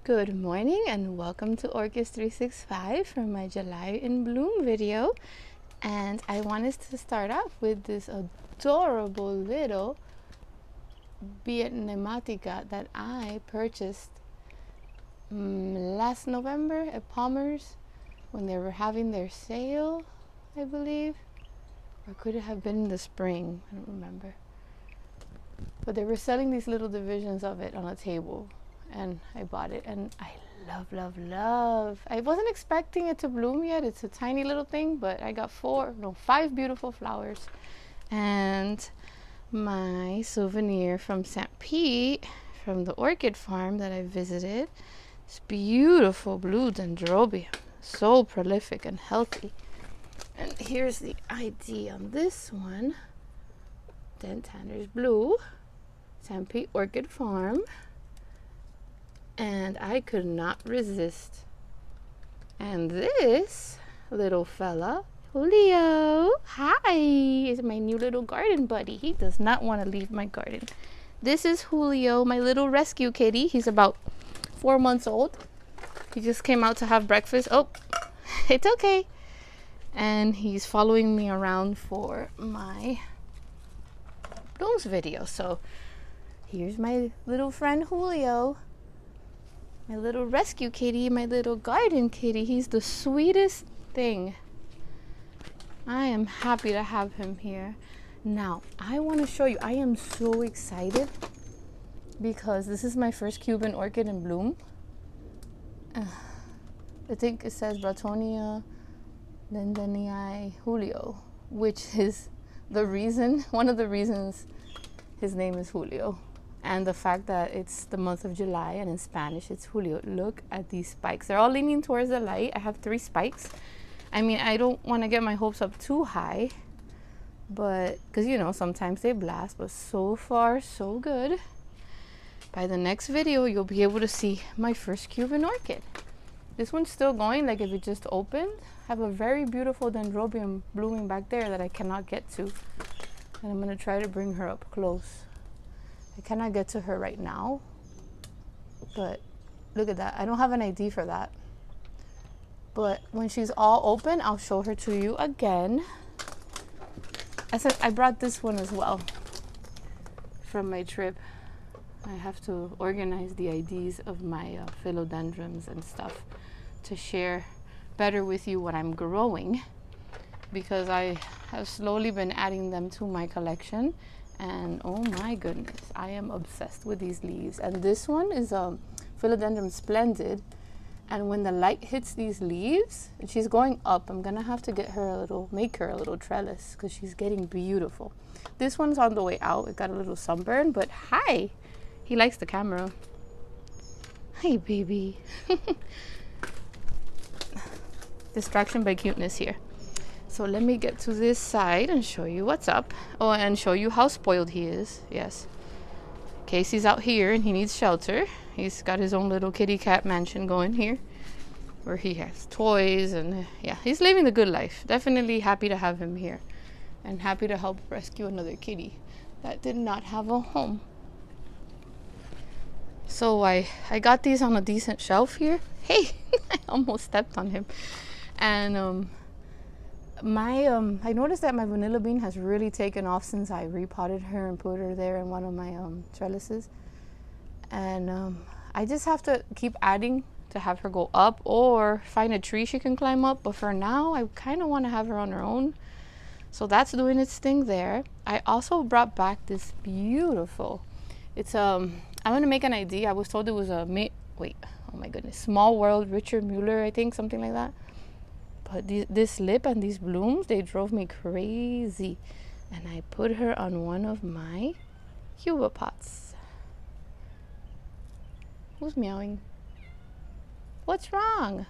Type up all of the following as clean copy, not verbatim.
Good morning and welcome to Orchids 365 for my July in Bloom video. And I wanted to start off with this adorable little Vietnamatica that I purchased last November at Palmer's when they were having their sale, I believe. Or could it have been in the spring? I don't remember. But they were selling these little divisions of it on a table. And I bought it and I love. I wasn't expecting it to bloom yet. It's a tiny little thing, but I got 5 beautiful flowers. And my souvenir from St. Pete, from the orchid farm that I visited, this beautiful blue dendrobium, so prolific and healthy. And here's the ID on this one. Tanner's Blue, St. Pete Orchid Farm. And I could not resist. And this little fella, Julio, hi, is my new little garden buddy. He does not want to leave my garden. This is Julio, my little rescue kitty. He's about 4 months old. He just came out to have breakfast. Oh, it's okay. And he's following me around for my blooms video. So here's my little friend Julio. My little rescue kitty, my little garden kitty. He's the sweetest thing. I am happy to have him here. Now, I want to show you. I am so excited because this is my first Cuban orchid in bloom. I think it says Bratonia Lindeniae Julio, which is one of the reasons his name is Julio. And the fact that it's the month of July and in Spanish it's Julio. Look at these spikes. They're all leaning towards the light. I have 3 spikes. I mean, I don't want to get my hopes up too high, but because sometimes they blast, but so far so good. By the next video you'll be able to see my first Cuban orchid. This one's still going, like if it just opened. I have a very beautiful dendrobium blooming back there that I cannot get to, and I'm going to try to bring her up close. I cannot get to her right now, but look at that. I don't have an ID for that. But when she's all open, I'll show her to you again. I brought this one as well from my trip. I have to organize the IDs of my Philodendrons and stuff to share better with you what I'm growing, because I have slowly been adding them to my collection. And oh my goodness, I am obsessed with these leaves. And this one is Philodendron Splendid. And when the light hits these leaves, and she's going up, I'm gonna have to make her a little trellis because she's getting beautiful. This one's on the way out. It got a little sunburn, but hi, he likes the camera. Hi, baby. Distraction by cuteness here. So let me get to this side and show you what's up. Oh, and show you how spoiled he is. Yes. Casey's out here and he needs shelter. He's got his own little kitty cat mansion going here, where he has toys and yeah, he's living the good life. Definitely happy to have him here and happy to help rescue another kitty that did not have a home. So I got these on a decent shelf here. Hey, I almost stepped on him. And I noticed that my vanilla bean has really taken off since I repotted her and put her there in one of my trellises. And I just have to keep adding to have her go up or find a tree she can climb up. But for now, I kind of want to have her on her own. So that's doing its thing there. I also brought back this beautiful, I'm going to make an ID. I was told it was oh my goodness, Small World Richard Mueller, I think, something like that. But this lip and these blooms, they drove me crazy. And I put her on one of my Cuba pots. Who's meowing? What's wrong?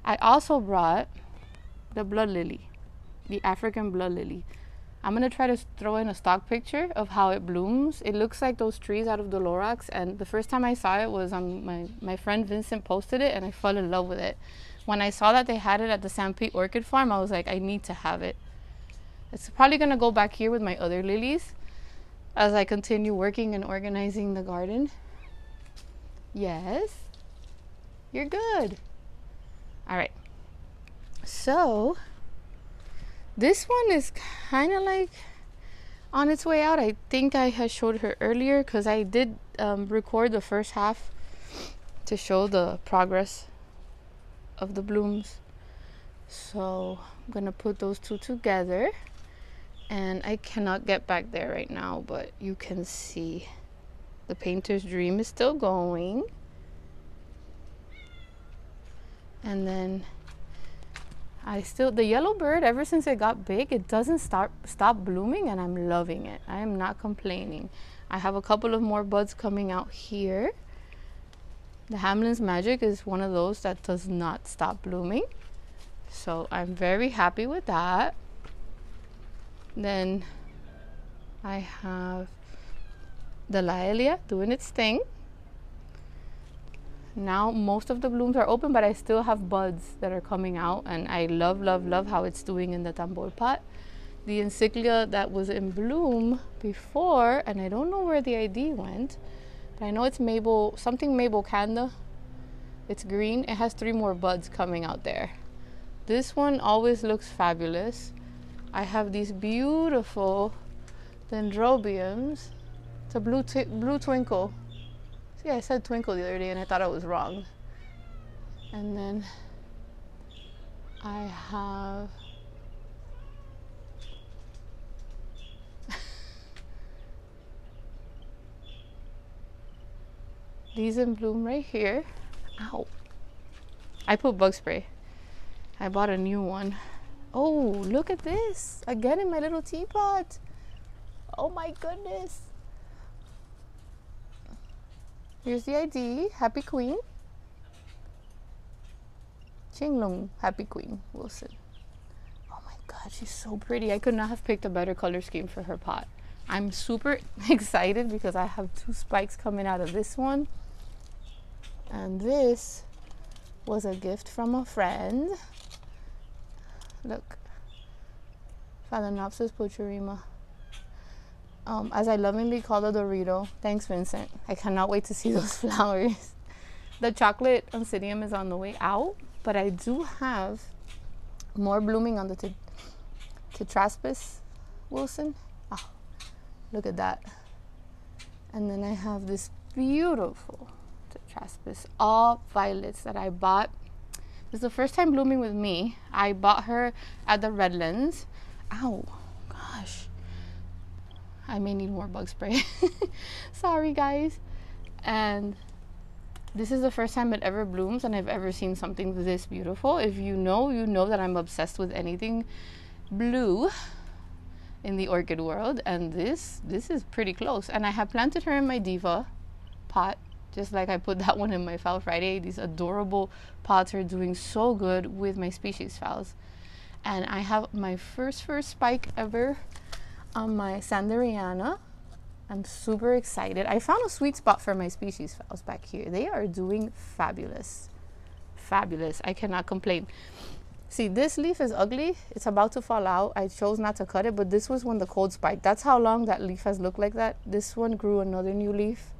I also brought the blood lily, the African blood lily. I'm going to try to throw in a stock picture of how it blooms. It looks like those trees out of the Lorax. And the first time I saw it was on my friend Vincent posted it, and I fell in love with it. When I saw that they had it at the St. Pete Orchid Farm, I was like, I need to have it. It's probably going to go back here with my other lilies as I continue working and organizing the garden. Yes. You're good. All right. So this one is kind of like on its way out. I think I had showed her earlier because I did record the first half to show the progress of the blooms. So I'm gonna put those two together, and I cannot get back there right now, but you can see the painter's dream is still going. And then the yellow bird, ever since it got big, it doesn't stop blooming, and I'm loving it. I am not complaining. I have a couple of more buds coming out here. The Hamlin's Magic is one of those that does not stop blooming. So I'm very happy with that. Then I have the Laelia doing its thing. Now most of the blooms are open, but I still have buds that are coming out, and I love, love, love how it's doing in the tambor pot. The Encyclia that was in bloom before, and I don't know where the ID went, but I know it's something Mabel Canda. It's green. It has 3 more buds coming out there. This one always looks fabulous. I have these beautiful dendrobiums. It's a blue twinkle. See, I said twinkle the other day and I thought I was wrong. And then I have these in bloom right here. Ow. I put bug spray. I bought a new one. Oh, look at this. Again in my little teapot. Oh my goodness. Here's the ID. Happy Queen. Chinglong Happy Queen Wilson. Oh my god, she's so pretty. I could not have picked a better color scheme for her pot. I'm super excited because I have 2 spikes coming out of this one. And this was a gift from a friend. Look. Phalaenopsis purpurima. As I lovingly call the Dorito. Thanks, Vincent. I cannot wait to see those flowers. The chocolate oncidium is on the way out, but I do have more blooming on the Tetraspis Wilson. Oh, look at that. And then I have this beautiful Tetraspis, all violets that I bought. This is the first time blooming with me. I bought her at the Redlands. Ow, gosh. I may need more bug spray. Sorry, guys. And this is the first time it ever blooms and I've ever seen something this beautiful. If you know that I'm obsessed with anything blue in the orchid world. And this is pretty close. And I have planted her in my Diva pot, just like I put that one in my Foul Friday. These adorable pots are doing so good with my species phals. And I have my first spike ever on my Sanderiana. I'm super excited. I found a sweet spot for my species phals back here. They are doing fabulous. Fabulous. I cannot complain. See, this leaf is ugly. It's about to fall out. I chose not to cut it, but this was when the cold spiked. That's how long that leaf has looked like that. This one grew another new leaf.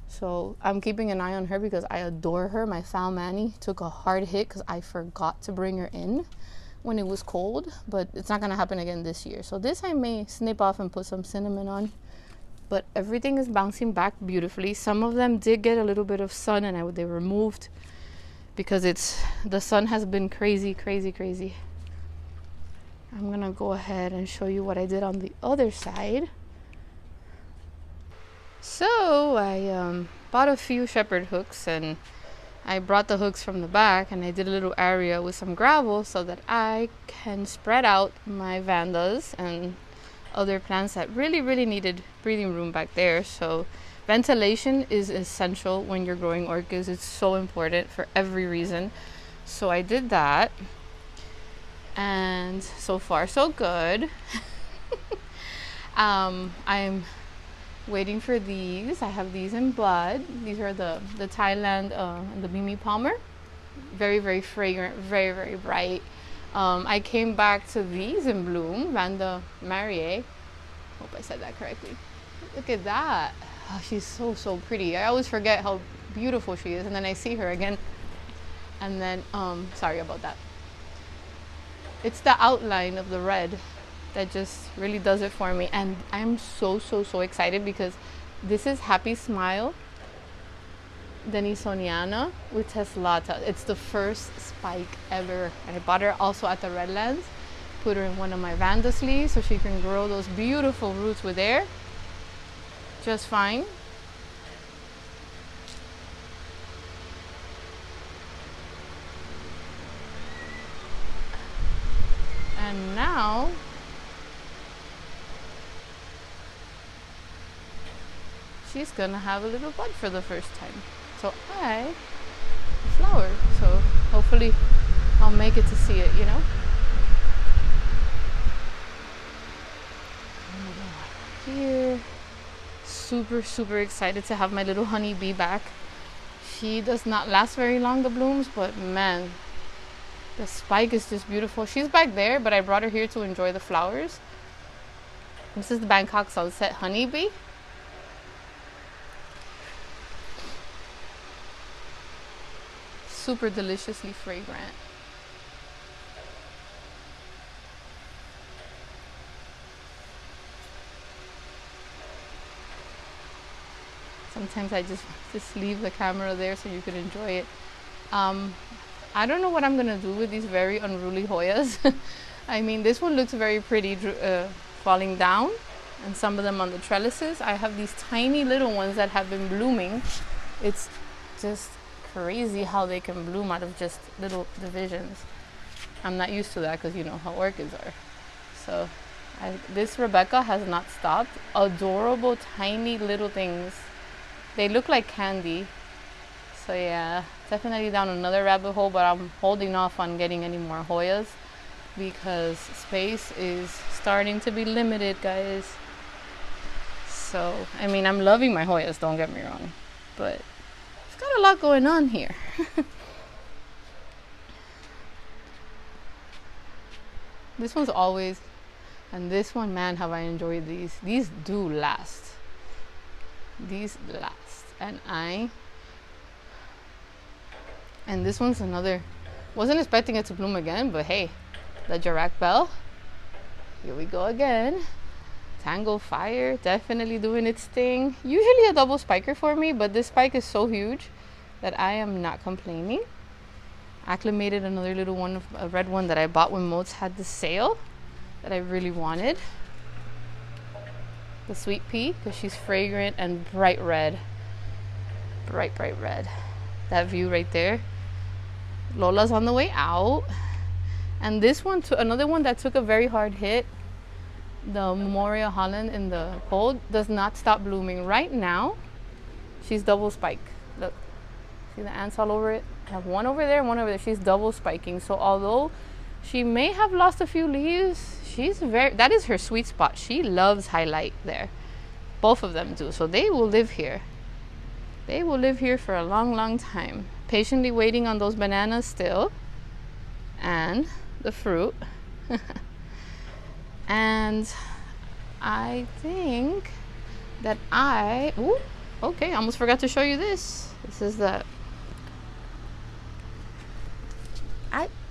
So I'm keeping an eye on her because I adore her. My Foul Manny took a hard hit because I forgot to bring her in when it was cold, but it's not gonna happen again this year. So this I may snip off and put some cinnamon on, but everything is bouncing back beautifully. Some of them did get a little bit of sun and they were moved because the sun has been crazy. I'm gonna go ahead and show you what I did on the other side. So I bought a few shepherd hooks and I brought the hooks from the back and I did a little area with some gravel so that I can spread out my vandas and other plants that really needed breathing room back there. So ventilation is essential when you're growing orchids. It's so important for every reason. So I did that, and so far so good. I'm waiting for these. I have these in bud. These are the Thailand and the Mimi Palmer. Very fragrant, very bright. I came back to these in bloom, Vanda Marie. Hope I said that correctly. Look at that. Oh, she's so pretty. I always forget how beautiful she is. And then I see her again, and then sorry about that. It's the outline of the red that just really does it for me. And I'm so excited because this is Happy Smile Denisoniana with Teslata. It's the first spike ever, and I bought her also at the Redlands. Put her in one of my Vanda sleeves so she can grow those beautiful roots with air just fine. And now she's gonna have a little bud for the first time. So flower. So hopefully I'll make it to see it, you know. Here, super excited to have my little honeybee back. She does not last very long, the blooms, but man, the spike is just beautiful. She's back there, but I brought her here to enjoy the flowers. This is the Bangkok Sunset honeybee. Super deliciously fragrant. Sometimes I just leave the camera there so you could enjoy it. I don't know what I'm gonna do with these very unruly Hoyas. I mean, this one looks very pretty falling down, and some of them on the trellises. I have these tiny little ones that have been blooming. It's just crazy how they can bloom out of just little divisions. I'm not used to that because you know how orchids are. So this Rebecca has not stopped. Adorable tiny little things. They look like candy. So yeah, definitely down another rabbit hole, but I'm holding off on getting any more Hoyas because space is starting to be limited, guys. So, I mean, I'm loving my Hoyas, don't get me wrong, but it's got a lot going on here. This one's always, and this one, man, have I enjoyed these. These do last. These last. And this one's another, wasn't expecting it to bloom again, but hey, the Jirac Bell, here we go again. Tango Fire, definitely doing its thing. Usually a double spiker for me, but this spike is so huge that I am not complaining. Acclimated another little one, a red one that I bought when Moats had the sale that I really wanted. The Sweet Pea, because she's fragrant and bright red. Bright red. That view right there. Lola's on the way out. And this one, another one that took a very hard hit, the Memoria Holland in the cold, does not stop blooming. Right now, she's double spike. Look, see the ants all over it? I have one over there, one over there. She's double spiking. So although she may have lost a few leaves, that is her sweet spot. She loves highlight there. Both of them do. So they will live here. They will live here for a long time. Patiently waiting on those bananas still. And the fruit. And I think that okay, I almost forgot to show you this. This is the,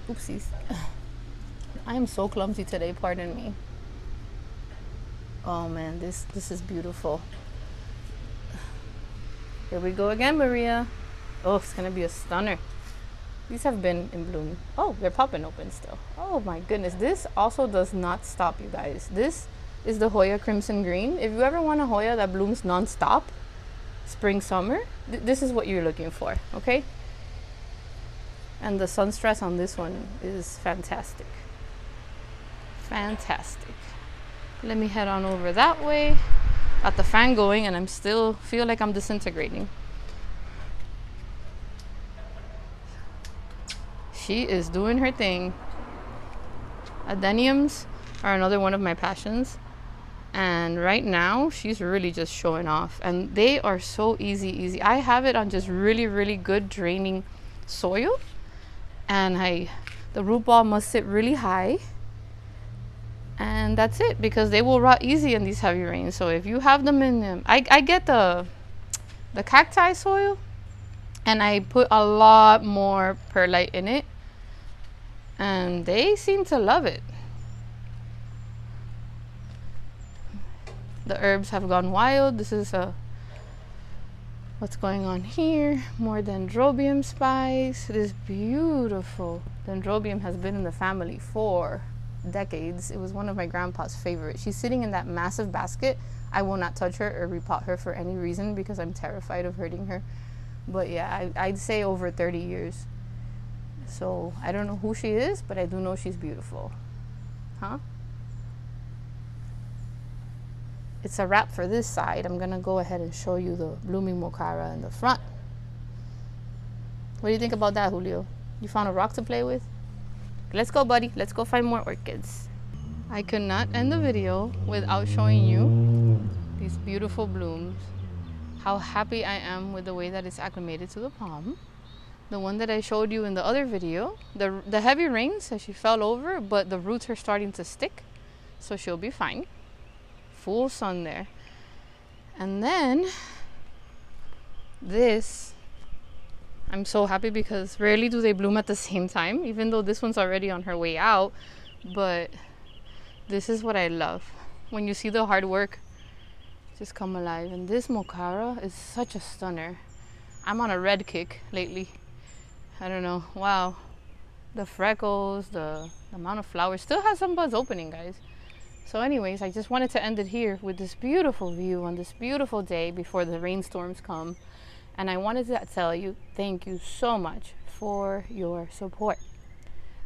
oopsies. I am so clumsy today, pardon me. Oh man, this is beautiful. Here we go again, Maria. Oh, it's gonna be a stunner. These have been in bloom. Oh, they're popping open still. Oh my goodness, this also does not stop, you guys. This is the Hoya Crimson Green. If you ever want a Hoya that blooms non-stop, spring, summer, this is what you're looking for, okay? And the sun stress on this one is fantastic. Fantastic. Let me head on over that way. Got the fan going and I'm still feel like I'm disintegrating. She is doing her thing. Adeniums are another one of my passions. And right now, she's really just showing off. And they are so easy. I have it on just really good draining soil. And the root ball must sit really high. And that's it, because they will rot easy in these heavy rains. So if you have them in them, I get the cacti soil. And I put a lot more perlite in it, and they seem to love it. The herbs have gone wild. This is what's going on here. More dendrobium spice. This beautiful dendrobium has been in the family for decades. It was one of my grandpa's favorites. She's sitting in that massive basket. I will not touch her or repot her for any reason because I'm terrified of hurting her. But yeah, I'd say over 30 years. So I don't know who she is, but I do know she's beautiful. Huh? It's a wrap for this side. I'm gonna go ahead and show you the blooming mocara in the front. What do you think about that, Julio? You found a rock to play with? Let's go, buddy. Let's go find more orchids. I could not end the video without showing you these beautiful blooms. How happy I am with the way that it's acclimated to the palm. The one that I showed you in the other video, the heavy rains, she fell over, but the roots are starting to stick, so she'll be fine. Full sun there. And then this, I'm so happy because rarely do they bloom at the same time, even though this one's already on her way out. But this is what I love. When you see the hard work just come alive. And this mocara is such a stunner. I'm on a red kick lately. I don't know. Wow. The freckles, the amount of flowers. Still has some buds opening, guys. So anyways, I just wanted to end it here with this beautiful view on this beautiful day before the rainstorms come. And I wanted to tell you, thank you so much for your support.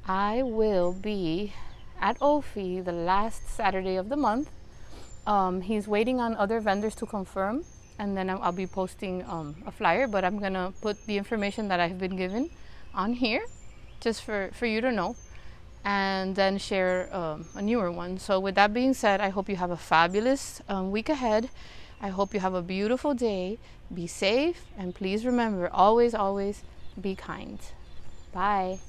I will be at Ophi the last Saturday of the month. He's waiting on other vendors to confirm, and then I'll be posting a flyer, but I'm gonna put the information that I've been given on here just for you to know, and then share a newer one. So with that being said, I hope you have a fabulous week ahead. I hope you have a beautiful day. Be safe, and please remember, always, always be kind. Bye.